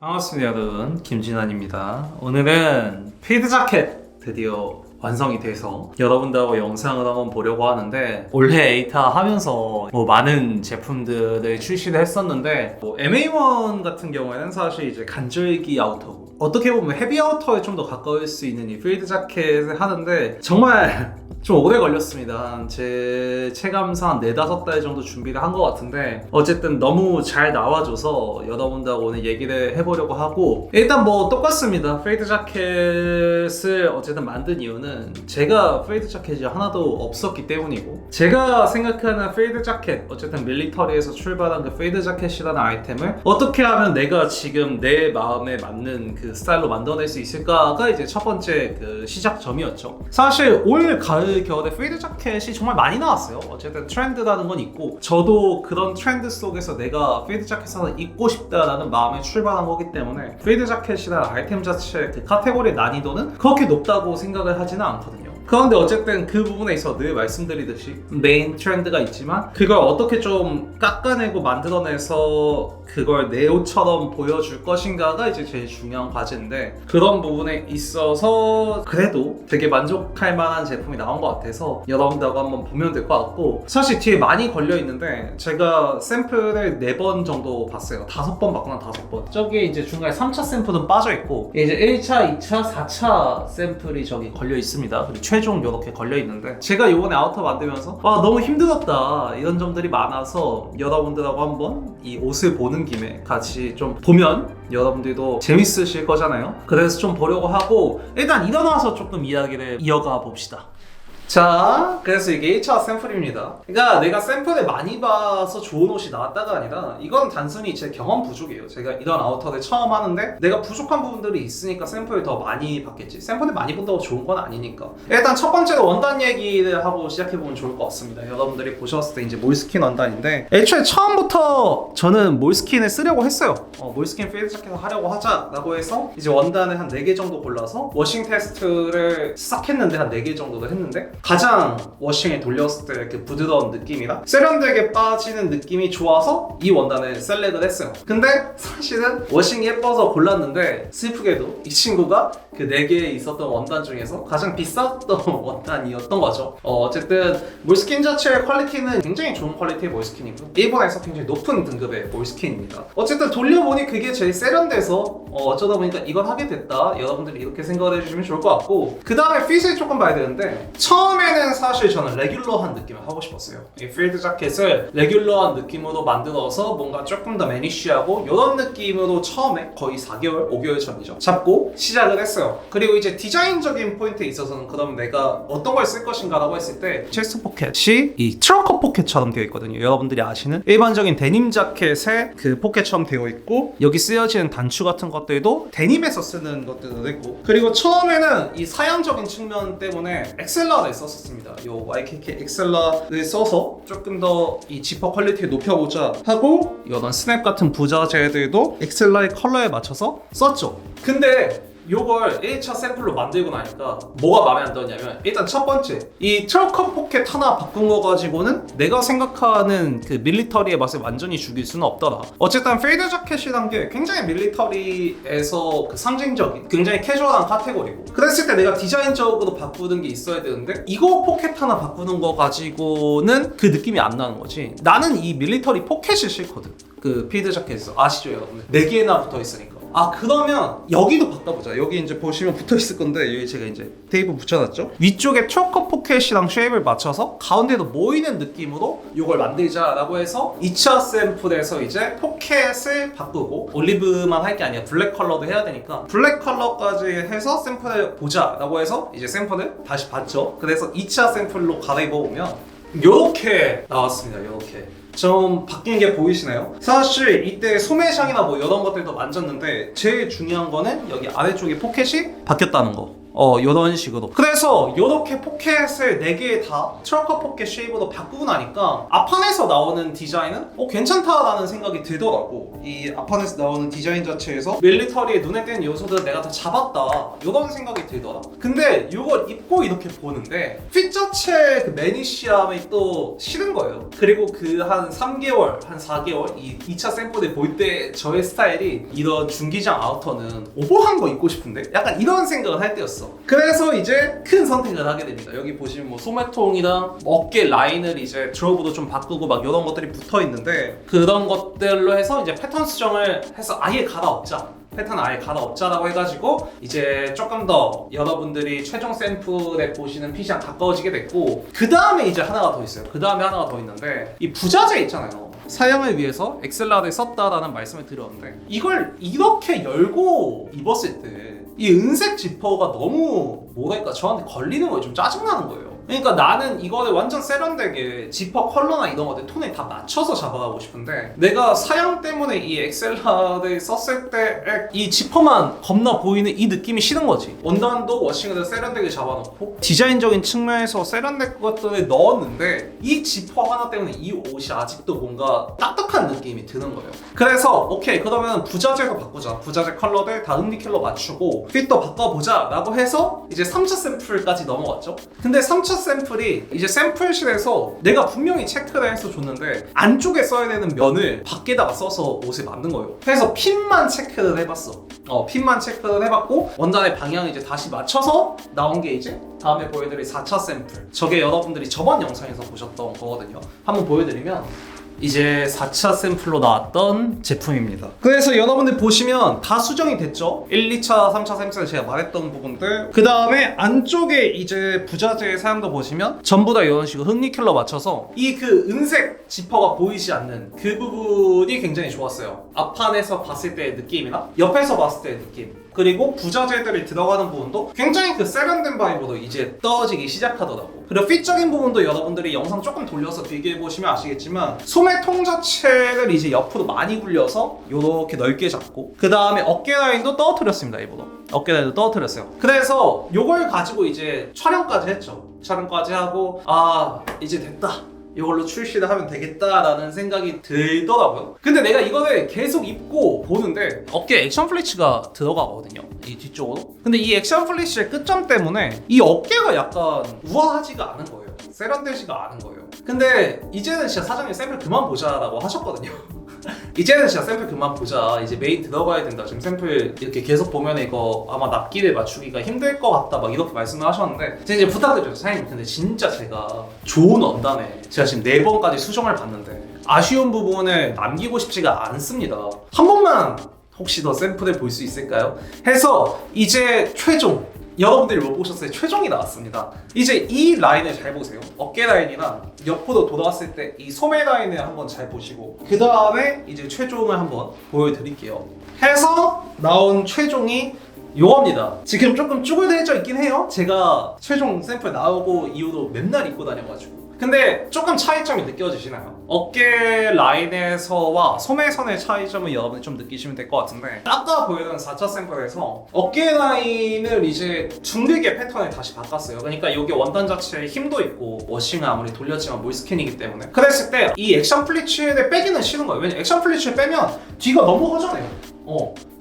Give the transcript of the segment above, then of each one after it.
반갑습니다 여러분, 김진환입니다. 오늘은 필드 자켓 드디어 완성이 돼서 여러분들하고 영상을 한번 보려고 하는데, 올해 에이타 하면서 많은 제품들을 출시를 했었는데, MA1 같은 경우에는 사실 이제 간절기 아우터고, 어떻게 보면 헤비 아우터에 좀 더 가까울 수 있는 이 필드 자켓을 하는데 정말 좀 오래 걸렸습니다. 제 체감상 한 4-5달 정도 준비를 한 것 같은데, 어쨌든 너무 잘 나와줘서 여러분들하고 오늘 얘기를 해보려고 하고, 일단 똑같습니다. 페이드 자켓을 어쨌든 만든 이유는 제가 페이드 자켓이 하나도 없었기 때문이고, 제가 생각하는 페이드 자켓, 어쨌든 밀리터리에서 출발한 그 페이드 자켓이라는 아이템을 어떻게 하면 내가 지금 내 마음에 맞는 그 스타일로 만들어낼 수 있을까가 이제 첫 번째 그 시작점이었죠. 사실 올 가을 겨울에 페이드 자켓이 정말 많이 나왔어요. 어쨌든 트렌드라는 건 있고, 저도 그런 트렌드 속에서 내가 페이드 자켓을 하나 입고 싶다라는 마음에 출발한 거기 때문에 페이드 자켓이라는 아이템 자체 그 카테고리의 난이도는 그렇게 높다고 생각을 하지는 않거든요. 그런데 어쨌든 그 부분에 있어 늘 말씀드리듯이 메인 트렌드가 있지만 그걸 어떻게 좀 깎아내고 만들어내서 그걸 내 옷처럼 보여줄 것인가가 이제 제일 중요한 과제인데, 그런 부분에 있어서 그래도 되게 만족할 만한 제품이 나온 것 같아서 여러분들하고 한번 보면 될 것 같고, 사실 뒤에 많이 걸려있는데 제가 샘플을 4번 정도 봤어요. 5번 봤구나, 5번. 저기 이제 중간에 3차 샘플은 빠져있고, 이제 1차, 2차, 4차 샘플이 저기 걸려있습니다. 그리고 최종 이렇게 걸려있는데, 제가 이번에 아우터 만들면서 너무 힘들었다 이런 점들이 많아서 여러분들하고 한번 이 옷을 보는 김에 같이 좀 보면 여러분들도 재밌으실 거잖아요. 그래서 좀 보려고 하고, 일단 일어나서 조금 이야기를 이어가 봅시다. 자, 그래서 이게 1차 샘플입니다. 그러니까 내가 샘플을 많이 봐서 좋은 옷이 나왔다가 아니라, 이건 단순히 제 경험 부족이에요. 제가 이런 아우터를 처음 하는데 내가 부족한 부분들이 있으니까 샘플을 더 많이 봤겠지. 샘플을 많이 본다고 좋은 건 아니니까. 일단 첫 번째로 원단 얘기를 하고 시작해보면 좋을 것 같습니다. 여러분들이 보셨을 때 이제 몰스킨 원단인데, 애초에 처음부터 저는 몰스킨을 쓰려고 했어요. 몰스킨 필드 자켓을 하려고 하자라고 해서 이제 원단을 한 4개 정도 골라서 워싱 테스트를 싹 했는데, 한 4개 정도를 했는데, 가장 워싱에 돌렸을 때 그 부드러운 느낌이랑 세련되게 빠지는 느낌이 좋아서 이 원단을 셀렉을 했어요. 근데 사실은 워싱이 예뻐서 골랐는데, 슬프게도 이 친구가 그 4개에 있었던 원단 중에서 가장 비쌌던 원단이었던 거죠. 어쨌든 몰스킨 자체의 퀄리티는 굉장히 좋은 퀄리티의 몰스킨이고, 일본에서 굉장히 높은 등급의 몰스킨입니다. 어쨌든 돌려보니 그게 제일 세련돼서 어쩌다 보니까 이걸 하게 됐다, 여러분들이 이렇게 생각을 해주시면 좋을 것 같고, 그 다음에 핏을 조금 봐야 되는데, 처음에는 사실 저는 레귤러한 느낌을 하고 싶었어요. 이 필드 자켓을 레귤러한 느낌으로 만들어서 뭔가 조금 더 매니쉬하고 이런 느낌으로 처음에 거의 4개월, 5개월 전이죠, 잡고 시작을 했어요. 그리고 이제 디자인적인 포인트에 있어서는 그럼 내가 어떤 걸 쓸 것인가 라고 했을 때, 체스트 포켓이 이 트러커 포켓처럼 되어 있거든요. 여러분들이 아시는 일반적인 데님 자켓의 그 포켓처럼 되어 있고, 여기 쓰여지는 단추 같은 것들도 데님에서 쓰는 것들도 있고, 그리고 처음에는 이 사양적인 측면 때문에 엑셀러를 썼었습니다. 요 YKK 엑셀러를 써서 조금 더 이 지퍼 퀄리티를 높여보자 하고, 이런 스냅 같은 부자재들도 엑셀러의 컬러에 맞춰서 썼죠. 근데 요걸 1차 샘플로 만들고 나니까 뭐가 마음에 안 들었냐면, 일단 첫 번째, 이 트러커 포켓 하나 바꾼 거 가지고는 내가 생각하는 그 밀리터리의 맛을 완전히 죽일 수는 없더라. 어쨌든 필드 자켓이란 게 굉장히 밀리터리에서 그 상징적인 굉장히 캐주얼한 카테고리고, 그랬을 때 내가 디자인적으로 바꾸는 게 있어야 되는데, 이거 포켓 하나 바꾸는 거 가지고는 그 느낌이 안 나는 거지. 나는 이 밀리터리 포켓이 싫거든. 그 필드 자켓에서 아시죠 여러분들? 4개나 붙어 있으니까. 그러면 여기도 바꿔보자. 여기 이제 보시면 붙어 있을 건데, 여기 제가 이제 테이프 붙여놨죠? 위쪽에 트러커 포켓이랑 쉐입을 맞춰서 가운데도 모이는 느낌으로 이걸 만들자라고 해서 2차 샘플에서 이제 포켓을 바꾸고, 올리브만 할 게 아니라 블랙 컬러도 해야 되니까 블랙 컬러까지 해서 샘플을 보자라고 해서 이제 샘플을 다시 봤죠. 그래서 2차 샘플로 갈아입어보면 요렇게 나왔습니다. 요렇게 좀 바뀐 게 보이시나요? 사실 이때 소매샹이나 이런 것들도 만졌는데, 제일 중요한 거는 여기 아래쪽에 포켓이 바뀌었다는 거. 이런 식으로. 그래서 이렇게 포켓을 4개 다 트러커 포켓 쉐입으로 바꾸고 나니까 앞판에서 나오는 디자인은 괜찮다라는 생각이 들더라고. 이 앞판에서 나오는 디자인 자체에서 밀리터리의 눈에 띄는 요소들을 내가 다 잡았다 이런 생각이 들더라. 근데 이걸 입고 이렇게 보는데 핏 자체 그 매니시함이 또 싫은 거예요. 그리고 그 한 3개월, 한 4개월 이 2차 샘플을 볼 때 저의 스타일이 이런 중기장 아우터는 오버한 거 입고 싶은데 약간 이런 생각을 할 때였어. 그래서 이제 큰 선택을 하게 됩니다. 여기 보시면 뭐 소매통이랑 어깨 라인을 이제 드롭으로 좀 바꾸고 막 이런 것들이 붙어 있는데 그런 것들로 해서 이제 패턴 수정을 해서 아예 갈아엎자. 패턴을 아예 갈아엎자라고 해가지고 이제 조금 더 여러분들이 최종 샘플에 보시는 핏이랑 가까워지게 됐고 그 다음에 이제 하나가 더 있어요. 그 다음에 하나가 더 있는데 이 부자재 있잖아요. 사양을 위해서 엑셀라를 썼다라는 말씀을 드렸는데 이걸 이렇게 열고 입었을 때 이 은색 지퍼가 너무 뭐랄까 저한테 걸리는 거예요. 좀 짜증나는 거예요. 그러니까 나는 이거를 완전 세련되게 지퍼 컬러나 이런 것들 톤에 다 맞춰서 잡아가고 싶은데 내가 사양 때문에 이 엑셀라를 썼을 때 이 지퍼만 겁나 보이는 이 느낌이 싫은 거지. 원단도 워싱을 세련되게 잡아놓고 디자인적인 측면에서 세련된 것들을 넣었는데 이 지퍼 하나 때문에 이 옷이 아직도 뭔가 딱딱한 느낌이 드는 거예요. 그래서 오케이 그러면 부자재로 바꾸자. 부자재 컬러들 다 음리킬러 맞추고 핏도 바꿔보자 라고 해서 이제 3차 샘플까지 넘어갔죠. 근데 3차 샘플이 이제 샘플실에서 내가 분명히 체크를 해서 줬는데 안쪽에 써야 되는 면을 밖에다가 써서 옷에 맞는 거예요. 그래서 핀만 체크를 해봤어. 핀만 체크를 해봤고 원단의 방향을 이제 다시 맞춰서 나온 게 이제 다음에 보여드릴 4차 샘플. 저게 여러분들이 저번 영상에서 보셨던 거거든요. 한번 보여드리면 이제 4차 샘플로 나왔던 제품입니다. 그래서 여러분들 보시면 다 수정이 됐죠? 1, 2차, 3차 샘플 제가 말했던 부분들 그 다음에 안쪽에 이제 부자재의 사용도 보시면 전부 다 이런 식으로 흑리킬러 맞춰서 이 그 은색 지퍼가 보이지 않는 그 부분이 굉장히 좋았어요. 앞판에서 봤을 때의 느낌이나 옆에서 봤을 때의 느낌 그리고 부자재들이 들어가는 부분도 굉장히 그 세련된 바이브로 이제 떨어지기 시작하더라고. 그리고 핏적인 부분도 여러분들이 영상 조금 돌려서 비교해보시면 아시겠지만 소매통 자체를 이제 옆으로 많이 굴려서 이렇게 넓게 잡고 그 다음에 어깨 라인도 떨어뜨렸습니다. 일부러 어깨 라인도 떨어뜨렸어요. 그래서 이걸 가지고 이제 촬영까지 했죠. 촬영까지 하고 이제 됐다. 이걸로 출시를 하면 되겠다라는 생각이 들더라고요. 근데 내가 이거를 계속 입고 보는데 어깨에 액션 플리츠가 들어가거든요. 이 뒤쪽으로. 근데 이 액션 플리츠의 끝점 때문에 이 어깨가 약간 우아하지가 않은 거예요. 세련되지가 않은 거예요. 근데 이제는 진짜 사장님 샘플 그만 보자라고 하셨거든요. 이제는 진짜 샘플 그만 보자. 이제 메인 들어가야 된다. 지금 샘플 이렇게 계속 보면 이거 아마 납기를 맞추기가 힘들 것 같다. 막 이렇게 말씀을 하셨는데 제가 이제 부탁드렸죠. 사장님 근데 진짜 제가 좋은 원단에 제가 지금 4번까지 수정을 봤는데 아쉬운 부분을 남기고 싶지가 않습니다. 한 번만 혹시 더 샘플을 볼 수 있을까요? 해서 이제 최종 여러분들이 못 보셨어요. 최종이 나왔습니다. 이제 이 라인을 잘 보세요. 어깨 라인이랑 옆으로 돌아왔을 때 이 소매 라인을 한번 잘 보시고 그 다음에 이제 최종을 한번 보여드릴게요. 해서 나온 최종이 요겁니다. 지금 조금 쭈글대져 있긴 해요. 제가 최종 샘플 나오고 이후로 맨날 입고 다녀가지고 근데 조금 차이점이 느껴지시나요? 어깨 라인에서와 소매선의 차이점을 여러분이 좀 느끼시면 될 것 같은데 아까 보여드린 4차 샘플에서 어깨 라인을 이제 둥글게 패턴을 다시 바꿨어요. 그러니까 이게 원단 자체에 힘도 있고 워싱을 아무리 돌렸지만 몰스킨이기 때문에 그랬을 때 이 액션 플리츠를 빼기는 싫은 거예요. 왜냐면 액션 플리츠를 빼면 뒤가 너무 허전해요.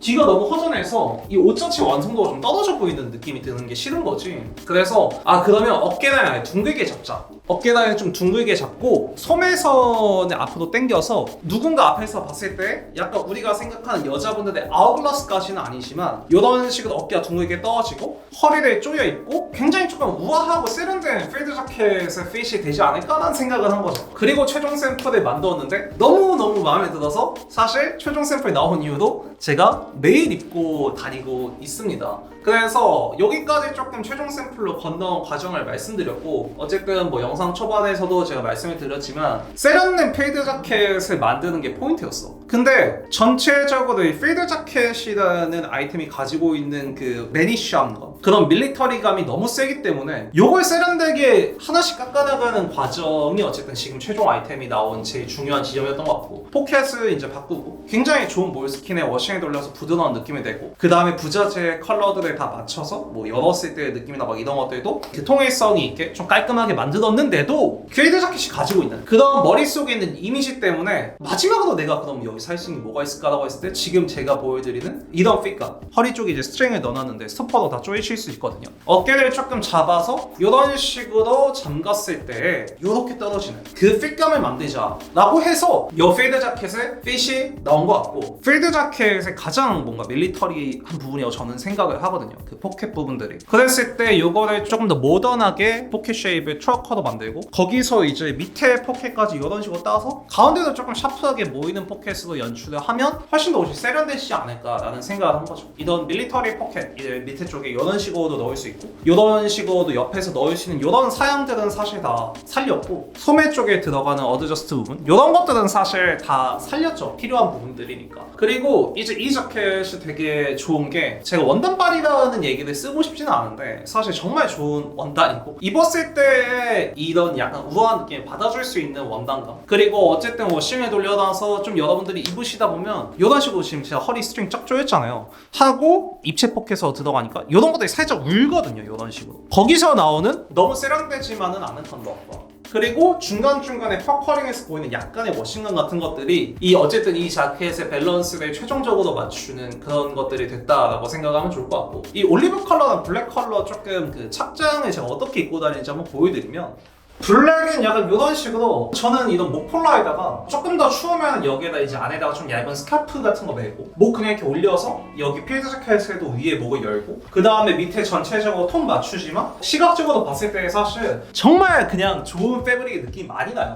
뒤가 너무 허전해서 이 옷 자체 완성도가 좀 떨어져 보이는 느낌이 드는 게 싫은 거지. 그래서 그러면 어깨 라인을 둥글게 잡자. 어깨 라인을 좀 둥글게 잡고 소매선을 앞으로 당겨서 누군가 앞에서 봤을 때 약간 우리가 생각하는 여자분들의 아웃글라스까지는 아니지만 이런 식으로 어깨가 둥글게 떨어지고 허리를 조여 입고 굉장히 조금 우아하고 세련된 필드 자켓의 핏이 되지 않을까라는 생각을 한 거죠. 그리고 최종 샘플을 만들었는데 너무너무 마음에 들어서 사실 최종 샘플이 나온 이후로 제가 매일 입고 다니고 있습니다. 그래서 여기까지 조금 최종 샘플로 건너온 과정을 말씀드렸고 어쨌든 뭐 영상 초반에서도 제가 말씀을 드렸지만 세련된 필드 자켓을 만드는 게 포인트였어. 근데 전체적으로 이 필드 자켓이라는 아이템이 가지고 있는 그 매니시함과 그런 밀리터리감이 너무 세기 때문에 이걸 세련되게 하나씩 깎아나가는 과정이 어쨌든 지금 최종 아이템이 나온 제일 중요한 지점이었던 것 같고 포켓을 이제 바꾸고 굉장히 좋은 몰스킨에 워싱에 돌려서 부드러운 느낌이 되고, 그 다음에 부자재 컬러들을 다 맞춰서 뭐 열었을 때의 느낌이나 막 이런 것들도 그 통일성이 있게 좀 깔끔하게 만들었는데도 퀼드 자켓이 가지고 있는 그런 머릿속에 있는 이미지 때문에 마지막으로 내가 그럼 여기 살 수 있는 게 뭐가 있을까라고 했을 때 지금 제가 보여드리는 이런 핏감, 허리 쪽에 이제 스트링을 넣어놨는데 스토퍼로 다 조이실 수 있거든요. 어깨를 조금 잡아서 이런 식으로 잠갔을 때 이렇게 떨어지는 그 핏감을 만들자 라고 해서 이 필드 자켓에 핏이 나온 것 같고, 필드 자켓의 가장 뭔가 밀리터리한 부분이라고 저는 생각을 하거든요. 그 포켓 부분들이. 그랬을 때 이거를 조금 더 모던하게 포켓 쉐입을 트럭커로 만들고, 거기서 이제 밑에 포켓까지 이런 식으로 따서 가운데도 조금 샤프하게 모이는 포켓으로 연출을 하면 훨씬 더 옷이 세련되지 않을까라는 생각을 한 거죠. 이런 밀리터리 포켓 이제 밑에 쪽에 이런 식으로도 넣을 수 있고 이런 식으로도 옆에서 넣을 수 있는 이런 사양들은 사실 다 살렸고, 소매 쪽에 들어가는 어드저스트 부분 이런 것들은 사실 다 살렸죠. 필요한 부분들이니까. 그리고 이제 이 자켓이 되게 좋은 게, 제가 원단발이라는 얘기를 쓰고 싶지는 않은데 사실 정말 좋은 원단이고, 입었을 때 이런 약간 우아한 느낌을 받아줄 수 있는 원단감, 그리고 어쨌든 워싱에 돌려놔서 좀 여러분들이 입으시다 보면 이런 식으로 지금 제가 허리 스트링 쫙 조였잖아요 하고 입체 포켓으로 들어가니까 이런 것들이 살짝 울거든요. 이런 식으로 거기서 나오는 너무 세련되지만은 않은 컬러과, 그리고 중간중간에 퍼커링에서 보이는 약간의 워싱감 같은 것들이 이 어쨌든 이 자켓의 밸런스를 최종적으로 맞추는 그런 것들이 됐다라고 생각하면 좋을 것 같고, 이 올리브 컬러랑 블랙 컬러 조금 그 착장을 제가 어떻게 입고 다니는지 한번 보여드리면, 블랙은 약간 이런 식으로 저는 이런 목폴라에다가 조금 더 추우면 여기에다 이제 안에다가 좀 얇은 스카프 같은 거 매고 목 그냥 이렇게 올려서 여기 필드 자켓에도 위에 목을 열고 그 다음에 밑에 전체적으로 톤 맞추지만 시각적으로 봤을 때 사실 정말 그냥 좋은 패브릭의 느낌이 많이 나요.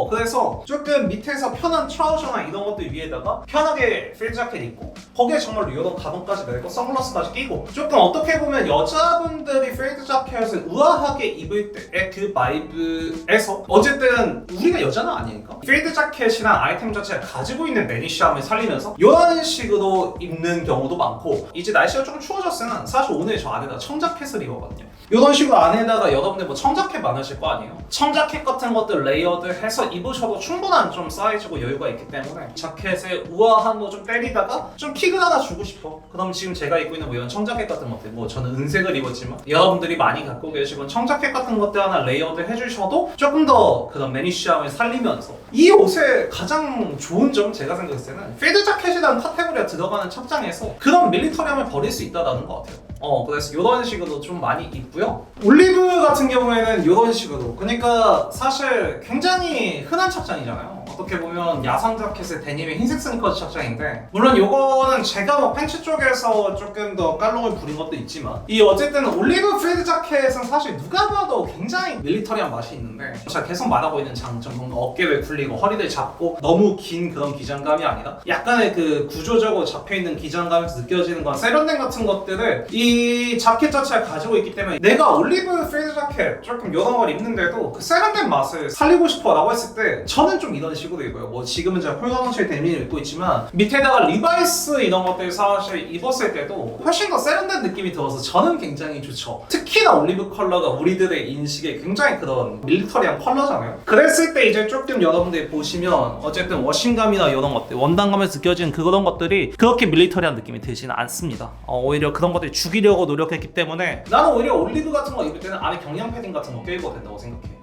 그래서 조금 밑에서 편한 트라우저나 이런 것들 위에다가 편하게 필드 자켓 입고 거기에 정말로 이런 가방까지 메고 선글라스까지 끼고, 조금 어떻게 보면 여자분들이 필드 자켓을 우아하게 입을 때의 그 바이브에서 어쨌든 우리가 여자는 아니니까 필드 자켓이란 아이템 자체가 가지고 있는 매니시함을 살리면서 이런 식으로 입는 경우도 많고, 이제 날씨가 조금 추워졌으면 사실 오늘 저 안에다 청자켓을 입었거든요. 이런 식으로 안에다가 여러분들 뭐 청자켓 많으실 거 아니에요? 청자켓 같은 것들 레이어드 해서 입으셔도 충분한 좀 사이즈고 여유가 있기 때문에 자켓에 우아한 거 좀 때리다가 좀 킥을 하나 주고 싶어. 그럼 지금 제가 입고 있는 뭐 이런 청자켓 같은 것들, 뭐 저는 은색을 입었지만 여러분들이 많이 갖고 계시건 청자켓 같은 것들 하나 레이어드 해주셔도 조금 더 그런 매니시함을 살리면서, 이 옷의 가장 좋은 점 제가 생각했을 때는 필드 자켓이라는 카테고리가 들어가는 착장에서 그런 밀리터리함을 버릴 수 있다는 것 같아요. 그래서 이런 식으로 좀 많이 입고요. 올리브 같은 경우에는 이런 식으로, 그러니까 사실 굉장히 흔한 착장이잖아요. 어떻게 보면 야상 자켓에 데님의 흰색 스니커즈 착장인데, 물론 이거는 제가 뭐 팬츠 쪽에서 조금 더 깔롱을 부린 것도 있지만, 이 어쨌든 올리브 필드 자켓은 사실 누가 봐도 굉장히 밀리터리한 맛이 있는데, 제가 계속 말하고 있는 장점, 뭔가 어깨를 굴리고 허리를 잡고 너무 긴 그런 기장감이 아니라 약간의 그 구조적으로 잡혀있는 기장감에서 느껴지는 건 세련된 같은 것들을 이 자켓 자체가 가지고 있기 때문에, 내가 올리브 필드 자켓 조금 이런 걸 입는데도 그 세련된 맛을 살리고 싶어 라고 했을 때 저는 좀 이런 식으로 입어요. 뭐 지금은 제가 폴가운처의 데님을 입고 있지만 밑에다가 리바이스 이런 것들 사실 입었을 때도 훨씬 더 세련된 느낌이 들어서 저는 굉장히 좋죠. 특히나 올리브 컬러가 우리들의 인식에 굉장히 그런 밀리터리한 컬러잖아요. 그랬을 때 이제 조금 여러분들이 보시면 어쨌든 워싱감이나 이런 것들, 원단감에서 느껴지는 그런 것들이 그렇게 밀리터리한 느낌이 들지는 않습니다. 오히려 그런 것들을 죽이려고 노력했기 때문에 나는 오히려 올리브 같은 거 입을 때는 안에 경량 패딩 같은 거 껴입어도 된다고 생각해.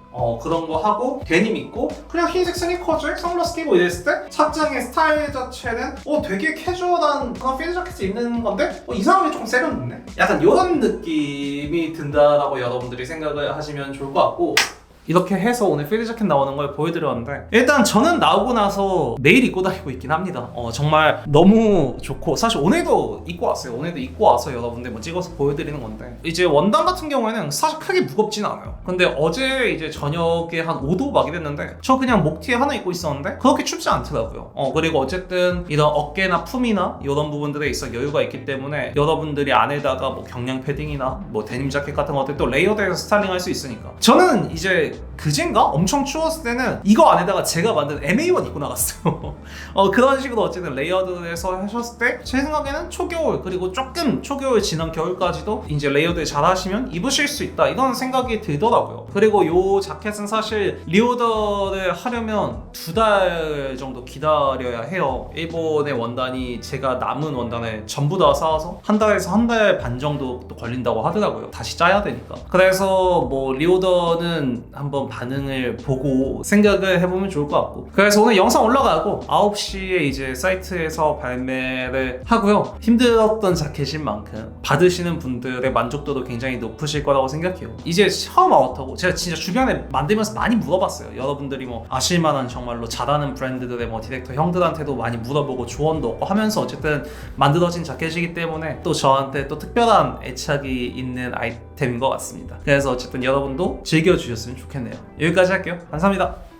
그런 거 하고 데님 입고 그냥 흰색 스니커즈에 선글라스 끼고 이랬을 때 착장의 스타일 자체는 되게 캐주얼한 그런 필드 자켓을 입는 건데 이상하게 조금 세련됐네? 약간 이런 느낌이 든다라고 여러분들이 생각을 하시면 좋을 것 같고, 이렇게 해서 오늘 필드 자켓 나오는 걸 보여드렸는데, 일단 저는 나오고 나서 매일 입고 다니고 있긴 합니다. 정말 너무 좋고, 사실 오늘도 입고 왔어요. 오늘도 입고 와서 여러분들 뭐 찍어서 보여드리는 건데, 이제 원단 같은 경우에는 사실 크게 무겁진 않아요. 근데 어제 이제 저녁에 한 5도 막 이랬는데 저 그냥 목티에 하나 입고 있었는데 그렇게 춥지 않더라고요. 그리고 어쨌든 이런 어깨나 품이나 이런 부분들에 있어 여유가 있기 때문에 여러분들이 안에다가 뭐 경량 패딩이나 뭐 데님 자켓 같은 것들 또 레이어드해서 스타일링 할 수 있으니까, 저는 이제 그젠가? 엄청 추웠을 때는 이거 안에다가 제가 만든 MA1 입고 나갔어요. 그런 식으로 어쨌든 레이어드해서 하셨을 때 제 생각에는 초겨울 그리고 조금 초겨울 지난 겨울까지도 이제 레이어드 잘 하시면 입으실 수 있다 이런 생각이 들더라고요. 그리고 요 자켓은 사실 리오더를 하려면 2달 정도 기다려야 해요. 일본의 원단이 제가 남은 원단을 전부 다 사와서 한 달에서 한 달 반 정도 또 걸린다고 하더라고요. 다시 짜야 되니까. 그래서 뭐 리오더는 한번 반응을 보고 생각을 해보면 좋을 것 같고, 그래서 오늘 영상 올라가고 9시에 이제 사이트에서 발매를 하고요. 힘들었던 자켓인 만큼 받으시는 분들의 만족도도 굉장히 높으실 거라고 생각해요. 이제 처음 아웃하고 제가 진짜 주변에 만들면서 많이 물어봤어요. 여러분들이 뭐 아실만한 정말로 잘하는 브랜드들의 뭐 디렉터 형들한테도 많이 물어보고 조언도 얻고 하면서 어쨌든 만들어진 자켓이기 때문에 또 저한테 또 특별한 애착이 있는 아이템인 것 같습니다. 그래서 어쨌든 여러분도 즐겨주셨으면 좋겠네요. 여기까지 할게요. 감사합니다.